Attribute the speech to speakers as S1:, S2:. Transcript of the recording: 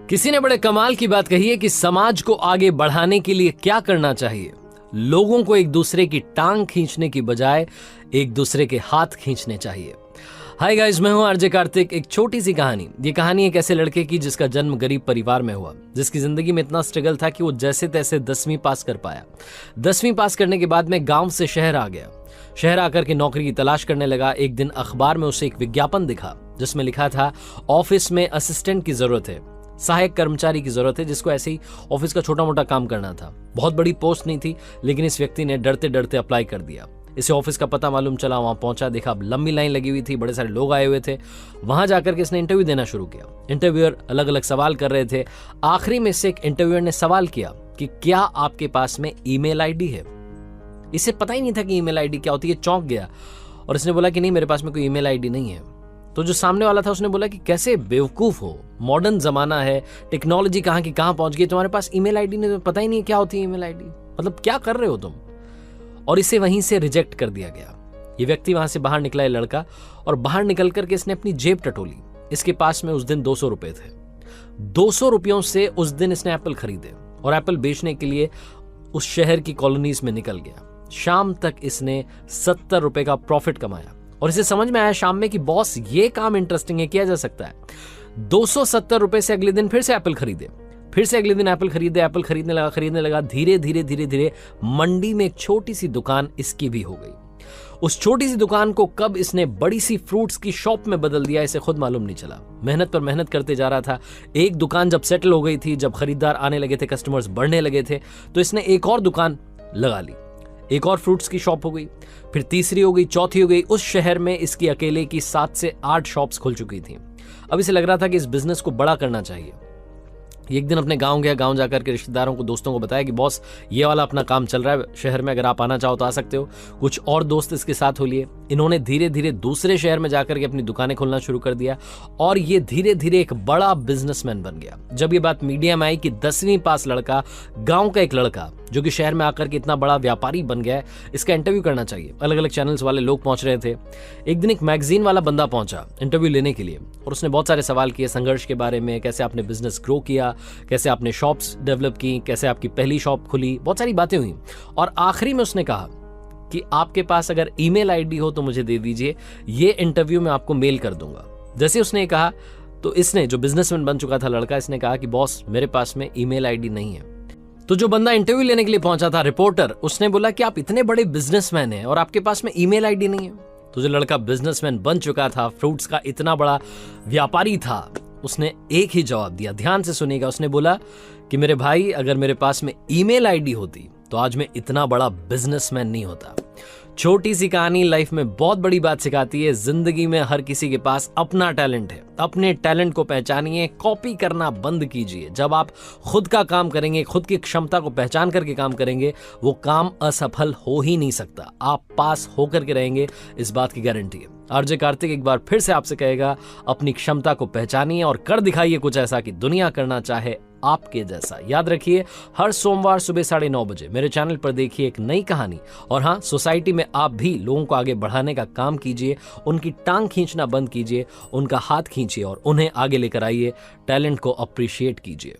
S1: किसी ने बड़े कमाल की बात कही है कि समाज को आगे बढ़ाने के लिए क्या करना चाहिए। लोगों को एक दूसरे की टांग खींचने की बजाय एक दूसरे के हाथ खींचने चाहिए। हाय गाइस, मैं हूं आरजे कार्तिक। एक छोटी सी कहानी। ये कहानी एक ऐसे लड़के की जिसका जन्म गरीब परिवार में हुआ, जिसकी जिंदगी में इतना स्ट्रगल था कि वो जैसे तैसे 10वीं पास कर पाया। 10वीं पास करने के बाद में गांव से शहर आ गया। शहर आकर के नौकरी की तलाश करने लगा। एक दिन अखबार में उसे एक विज्ञापन दिखा जिसमें लिखा था ऑफिस में असिस्टेंट की जरूरत है, सहायक कर्मचारी की जरूरत है, जिसको ऐसे ही ऑफिस का छोटा मोटा काम करना था। बहुत बड़ी पोस्ट नहीं थी, लेकिन इस व्यक्ति ने डरते डरते अप्लाई कर दिया। इसे ऑफिस का पता मालूम चला, वहां पहुंचा, देखा लंबी लाइन लगी हुई थी, बड़े सारे लोग आए हुए थे। वहां जाकर के इसने इंटरव्यू देना शुरू किया। इंटरव्यूअर अलग अलग सवाल कर रहे थे। आखिरी में से एक इंटरव्यूअर ने सवाल किया कि क्या आपके पास में ईमेल आईडी है। इसे पता ही नहीं था कि ईमेल आईडी क्या होती है। चौंक गया और इसने बोला कि नहीं, मेरे पास में कोई ईमेल आईडी नहीं है। तो जो सामने वाला था उसने बोला कि कैसे बेवकूफ हो, मॉडर्न जमाना है, टेक्नोलॉजी कहाँ की कहाँ पहुंच गई, तुम्हारे पास ईमेल आईडी नहीं, पता ही नहीं क्या होती है ईमेल आईडी, मतलब क्या कर रहे हो तुम। और इसे वहीं से रिजेक्ट कर दिया गया। ये व्यक्ति वहां से बाहर निकला, ये लड़का, और बाहर निकल करके इसने अपनी जेब टटोली। इसके पास में उस दिन 200 रुपए थे। 200 रुपयों से उस दिन इसने एप्पल खरीदे और एप्पल बेचने के लिए उस शहर की कॉलोनीज में निकल गया। शाम तक इसने 70 रुपए का प्रॉफिट कमाया और इसे समझ में आया शाम में कि बॉस, ये काम इंटरेस्टिंग है, किया जा सकता है। 270 रुपए से अगले दिन फिर से एप्पल खरीदे, फिर से अगले दिन एप्पल खरीदे, एप्पल खरीदने लगा। धीरे धीरे मंडी में एक छोटी सी दुकान इसकी भी हो गई। उस छोटी सी दुकान को कब इसने बड़ी सी फ्रूट्स की शॉप में बदल दिया, इसे खुद मालूम नहीं चला। मेहनत पर मेहनत करते जा रहा था। एक दुकान जब सेटल हो गई थी, जब खरीदार आने लगे थे, कस्टमर्स बढ़ने लगे थे, तो इसने एक और दुकान लगा ली। एक और फ्रूट्स की शॉप हो गई, फिर तीसरी हो गई, चौथी हो गई। उस शहर में इसकी अकेले की 7 से 8 शॉप्स खुल चुकी थी। अब इसे लग रहा था कि इस बिजनेस को बड़ा करना चाहिए। एक दिन अपने गांव गया। गांव जाकर के रिश्तेदारों को, दोस्तों को बताया कि बॉस, ये वाला अपना काम चल रहा है शहर में, अगर आप आना चाहो तो आ सकते हो। कुछ और दोस्त इसके साथ हो लिए। इन्होंने धीरे धीरे दूसरे शहर में जाकर के अपनी दुकानें खोलना शुरू कर दिया और ये धीरे धीरे एक बड़ा बिजनेसमैन बन गया। जब ये बात मीडिया में आई कि 10वीं पास लड़का, गांव का एक लड़का जो कि शहर में आकर के इतना बड़ा व्यापारी बन गया है, इसका इंटरव्यू करना चाहिए। अलग अलग चैनल्स वाले लोग पहुंच रहे थे। एक दिन एक मैगजीन वाला बंदा पहुंचा इंटरव्यू लेने के लिए और उसने बहुत सारे सवाल किए संघर्ष के बारे में, कैसे आपने बिजनेस ग्रो किया, कैसे आपने शॉप्स डेवलप की, कैसे आपकी पहली शॉप खुली, बहुत सारी बातें हुई। और आखिरी में उसने कहा कि आपके पास अगर ईमेल आईडी हो तो मुझे दे दीजिए, ये इंटरव्यू मैं आपको मेल कर दूंगा। जैसे उसने कहा तो इसने, जो बिजनेसमैन बन चुका था लड़का, इसने कहा कि बॉस, मेरे पास में ईमेल आईडी नहीं है। तो जो बंदा इंटरव्यू लेने के लिए पहुंचा था, रिपोर्टर, उसने बोला कि आप इतने बड़े बिजनेसमैन हैं और आपके पास में ईमेल आईडी नहीं है। तो जो लड़का बिजनेसमैन बन चुका था, फ्रूट्स का इतना बड़ा व्यापारी था, उसने एक ही जवाब दिया। ध्यान से सुनिएगा। उसने बोला कि मेरे भाई, अगर मेरे पास में ईमेल आईडी होती तो आज मैं इतना बड़ा बिजनेसमैन नहीं होता। छोटी सी कहानी लाइफ में बहुत बड़ी बात सिखाती है। जिंदगी में हर किसी के पास अपना टैलेंट है। अपने टैलेंट को पहचानिए, कॉपी करना बंद कीजिए। जब आप खुद का काम करेंगे, खुद की क्षमता को पहचान करके काम करेंगे, वो काम असफल हो ही नहीं सकता। आप पास होकर के रहेंगे, इस बात की गारंटी है। आरजे कार्तिक एक बार फिर से आपसे कहेगा, अपनी क्षमता को पहचानिए और कर दिखाइए कुछ ऐसा कि दुनिया करना चाहे आपके जैसा। याद रखिए, हर सोमवार सुबह 9:30 बजे मेरे चैनल पर देखिए एक नई कहानी। और हाँ, सोसाइटी में आप भी लोगों को आगे बढ़ाने का काम कीजिए। उनकी टांग खींचना बंद कीजिए, उनका हाथ खींचिए और उन्हें आगे लेकर आइए। टैलेंट को अप्रिशिएट कीजिए।